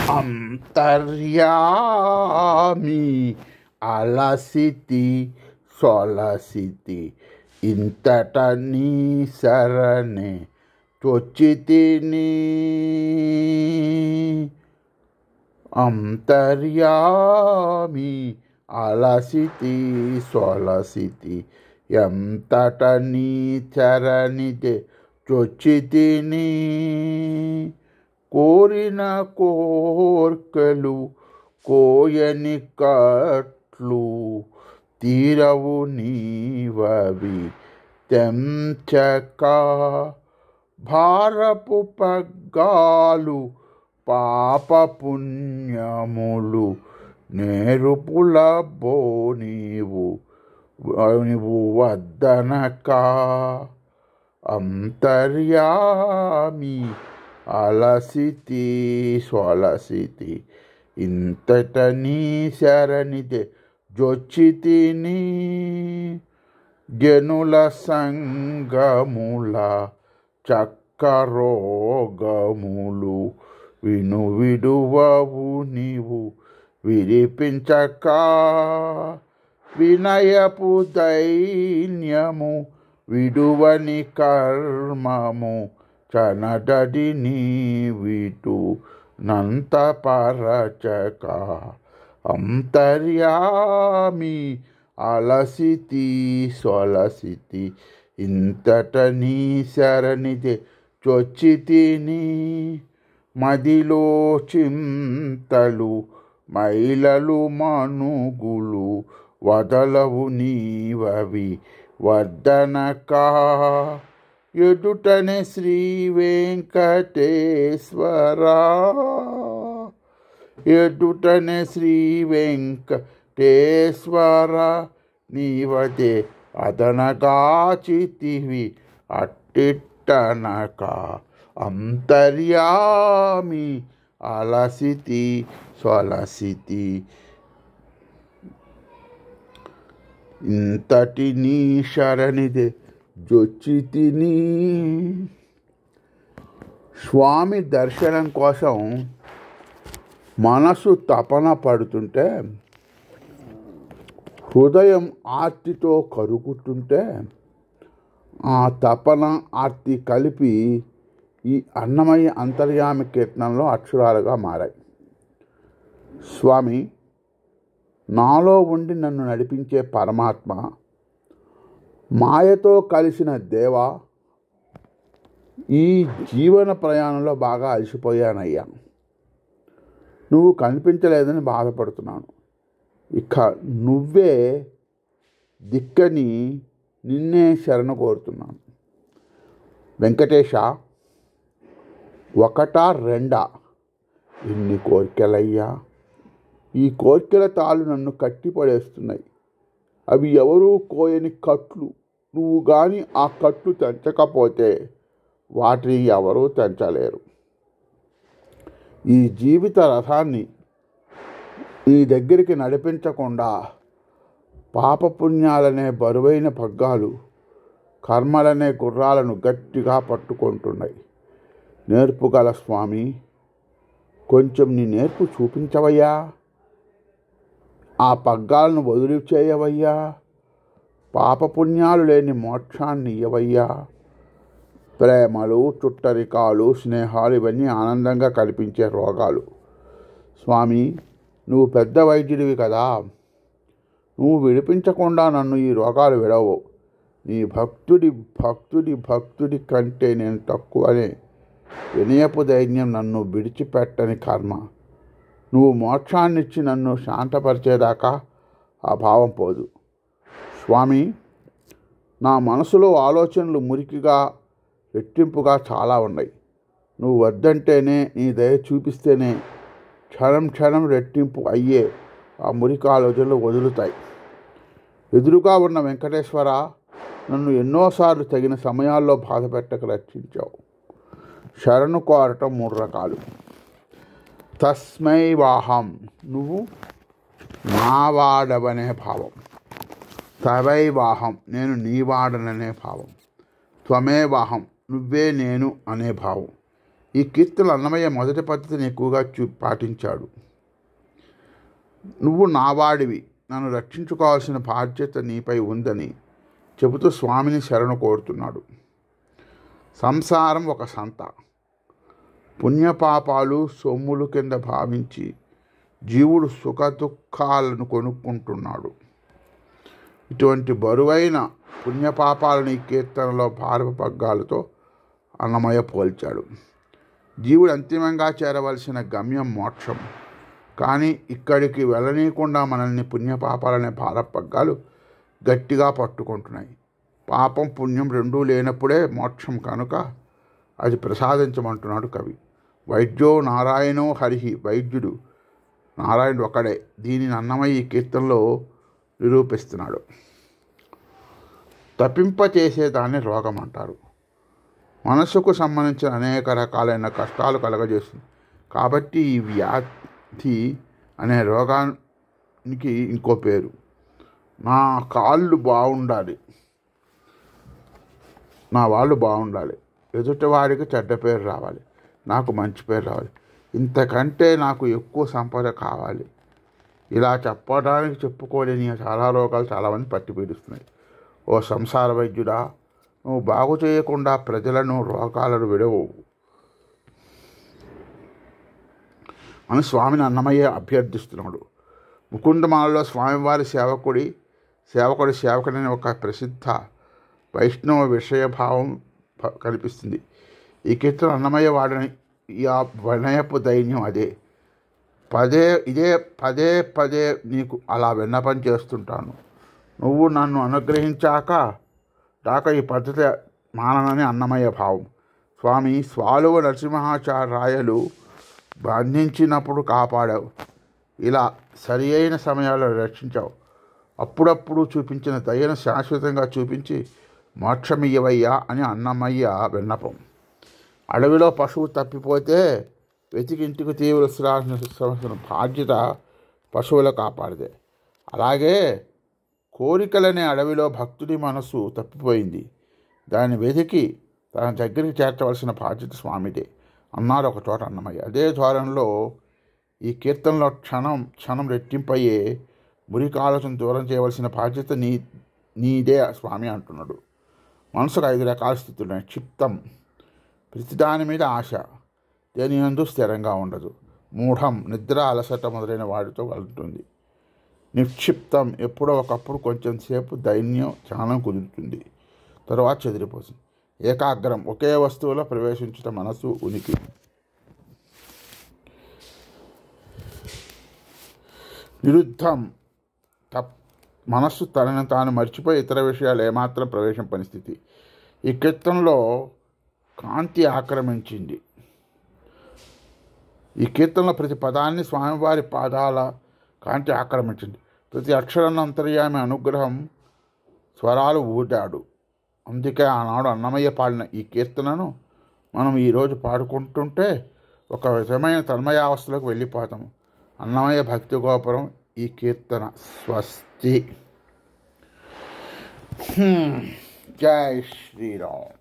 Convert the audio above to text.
అంతర్యామి అలసితి సొలసితి ఇంతట నీ శరణే చొచ్చితిని. అంతర్యామి అలసితి సొలసితి ఎంతట నీ చరణితే చొచ్చితిని. కోరిన కోర్కెలు కోయని కట్లు తీరవు నీవవి తెంచక. భారపు పగ్గాలు పాప పుణ్యములు నేరుపులబో నీవు వద్దనక. అంతర్యామి అలసితి సొలసితి ఇంతట నీ శరణితే జొచ్చితిని. జనుల సంగముల చక్కరోగములు విడువవు నీవు విడిపించక. వినయపు దైన్యము విడువని కర్మము చనటడి నీవిటు నంతపరచక. అంతర్యామి అలసితి సొలసితి ఇంతట నీ శరణితే చొచ్చితిని. మదిలో చింతలు మైలలు మనుగులు వదలవు నీవవి వర్ధనక. ఎదుటనే శ్రీ వెంకటేశ్వరా ఎదుటనే శ్రీ వెంకటేశ్వర నీవదే అదనగాచితివి అట్టిట్టనక. అంతర్యామి అలసితి సొలసితి ఇంతటి నీ శరణిదే జొచ్చితిని. స్వామి దర్శనం కోసం మనసు తపన పడుతుంటే, హృదయం ఆర్తితో కరుగుతుంటే, ఆ తపన ఆర్తి కలిపి ఈ అన్నమయ్య అంతర్యామి కీర్తనలో అక్షరాలుగా మారాయి. స్వామి, నాలో ఉండి నన్ను నడిపించే పరమాత్మ, మాయతో కలిసిన దేవ, ఈ జీవన ప్రయాణంలో బాగా అలసిపోయానయ్యా. నువ్వు కనిపించలేదని బాధపడుతున్నాను. ఇక నువ్వే దిక్కని నిన్నే శరణ కోరుతున్నాను. వెంకటేశ, ఒకటా రెండా ఎన్ని కోరికలయ్యా. ఈ కోరికల తాళ్ళు నన్ను కట్టిపడేస్తున్నాయి. అవి ఎవరూ కోయని కట్లు. నువ్వు కానీ ఆ కట్లు తెంచకపోతే వాటిని ఎవరూ తెంచలేరు. ఈ జీవిత రథాన్ని నీ దగ్గరికి నడిపించకుండా పాపపుణ్యాలనే బరువైన పగ్గాలు, కర్మలనే గుర్రాలను గట్టిగా పట్టుకుంటున్నాయి. నేర్పుగల స్వామి, కొంచెం నీ నేర్పు చూపించవయ్యా. ఆ పగ్గాలను వదిలి చేయవయ్యా. పాపపుణ్యాలు లేని మోక్షాన్ని ఇయ్యవయ్యా. ప్రేమలు, చుట్టరికాలు, స్నేహాలు ఇవన్నీ ఆనందంగా కల్పించే రోగాలు. స్వామి, నువ్వు పెద్ద వైద్యుడివి కదా. నువ్వు విడిపించకుండా నన్ను ఈ రోగాలు విడవవు. నీ భక్తుడి కంటే నేను తక్కువనే. వినయపు ధైర్యం నన్ను విడిచిపెట్టని కర్మ. నువ్వు మోక్షాన్నిచ్చి నన్ను శాంతపరిచేదాకా ఆ భావం పోదు. స్వామి, నా మనసులో ఆలోచనలు మురికిగా, రెట్టింపుగా చాలా ఉన్నాయి. నువ్వు వద్దంటేనే, నీ దయ చూపిస్తేనే క్షణం క్షణం రెట్టింపు అయ్యే ఆ మురికి ఆలోచనలు వదులుతాయి. ఎదురుగా ఉన్న వెంకటేశ్వర, నన్ను ఎన్నోసార్లు తగిన సమయాల్లో బాధపెట్టక రక్షించావు. శరణు కోరటం 3 రకాలు. తస్మై వాహం, నువ్వు నావాడవనే భావం. తవై వాహం, నేను నీవాడననే భావం. త్వమే వాహం, నువ్వే నేను అనే భావం. ఈ కీర్తనలు అన్నమయ్య మొదటి పద్ధతిని ఎక్కువగా పాటించాడు. నువ్వు నావాడివి, నన్ను రక్షించుకోవాల్సిన బాధ్యత నీపై ఉందని చెబుతూ స్వామిని శరణు కోరుతున్నాడు. సంసారం ఒక సంత. పుణ్యపాపాలు సొమ్ములు కింద భావించి జీవుడు సుఖ దుఃఖాలను కొనుక్కుంటున్నాడు. ఇటువంటి బరువైన పుణ్యపాపాలను ఈ కీర్తనలో భారవ పగ్గాలతో అన్నమయ్య పోల్చాడు. జీవుడు అంతిమంగా చేరవలసిన గమ్యం మోక్షం. కానీ ఇక్కడికి వెళ్ళనీయకుండా మనల్ని పుణ్యపాపాలనే భారపగ్గాలు గట్టిగా పట్టుకుంటున్నాయి. పాపం పుణ్యం రెండూ లేనప్పుడే మోక్షం కనుక అది ప్రసాదించమంటున్నాడు కవి. వైద్యో నారాయణో హరిహి, వైద్యుడు నారాయణుడు ఒకడే. దీనిని అన్నమయ్య ఈ కీర్తనలో నిరూపిస్తున్నాడు. తప్పింపచేసేదాన్ని రోగం అంటారు. మనసుకు సంబంధించిన అనేక రకాలైన కష్టాలు కలగజేస్తుంది. కాబట్టి ఈ వ్యాధి అనే రోగానికి ఇంకో పేరు. నా కాళ్ళు బాగుండాలి, నా వాళ్ళు బాగుండాలి, ఎదుటివాడికి చెడ్డ పేరు రావాలి, నాకు మంచి పేరు రావాలి, ఇంతకంటే నాకు ఎక్కువ సంపద కావాలి. ఇలా చెప్పడానికి చెప్పుకోలేని చాలా రోగాలు చాలామంది పట్టి పీడిస్తున్నాయి. ఓ సంసార వైద్యుడా, నువ్వు బాగు చేయకుండా ప్రజలను రోగాలను విడవు అని స్వామిని అన్నమయ్య అభ్యర్థిస్తున్నాడు. ముకుందమాలలో స్వామివారి సేవకుడని ఒక ప్రసిద్ధ వైష్ణవ విషయభావం కనిపిస్తుంది. ఈ కీర్తన అన్నమయ్య వాడిని ఈ వినయపు దైన్యం అదే. పదే పదే నీకు అలా విన్నపం చేస్తుంటాను. నువ్వు నన్ను అనుగ్రహించాక ఈ పద్ధతి మాననని అన్నమయ్య భావం. స్వామి స్వాలువ నరసింహాచార్యాయలు బంధించినప్పుడు కాపాడావు, ఇలా సరి అయిన సమయాల్లో రక్షించావు. అప్పుడప్పుడు చూపించిన దయను శాశ్వతంగా చూపించి మోక్షమియ్యవయ్యా అని అన్నమయ్య విన్నపం. అడవిలో పశువు తప్పిపోతే వెతికి ఇంటికి తీవ్ర బాధ్యత పశువుల కాపాడితే, అలాగే కోరికలనే అడవిలో భక్తుడి మనసు తప్పిపోయింది. దాన్ని వెతికి తన దగ్గరికి చేర్చవలసిన బాధ్యత స్వామిదే అన్నాడు ఒక చోట అన్నమయ్య. అదే ధోరణిలో ఈ కీర్తనలో క్షణం రెట్టింపయ్యే మురికి ఆలోచన దూరం చేయవలసిన బాధ్యత నీదే స్వామి అంటున్నాడు. మనసుకు 5 రకాల స్థితులు. క్షిప్తం, ప్రతిదాని మీద ఆశ, దేని యందు స్థిరంగా ఉండదు. మూఢం, నిద్ర అలసట మొదలైన వాటితో కలుగుతుంది. నిక్షిప్తం, ఎప్పుడో ఒకప్పుడు కొంచెం సేపు దైన్యం ధ్యానం కుదురుతుంది, తరువాత చెదిరిపోతుంది. ఏకాగ్రం, ఒకే వస్తువులో ప్రవేశించడం మనసు ఉనికి. నిరుద్ధం, మనస్సు తనని తాను మర్చిపోయి ఇతర విషయాలు ఏమాత్రం ప్రవేశింపని స్థితి. ఈ కీర్తనలో కాంతి ఆక్రమించింది. ఈ కీర్తనలో ప్రతి పదాన్ని స్వామివారి పాదాల కాంతి ఆక్రమించింది. ప్రతి అక్షరాన్ని అంతర్యామి అనుగ్రహం స్వరాలు ఊదాడు. అందుకే ఆనాడు అన్నమయ్య పాడిన ఈ కీర్తనను మనం ఈరోజు పాడుకుంటుంటే ఒక విధమైన తన్మయావస్థలోకి వెళ్ళిపోతాము. అన్నమయ్య భక్తి గోపురం ఈ కీర్తన. స్వస్తి. జై శ్రీరామ్.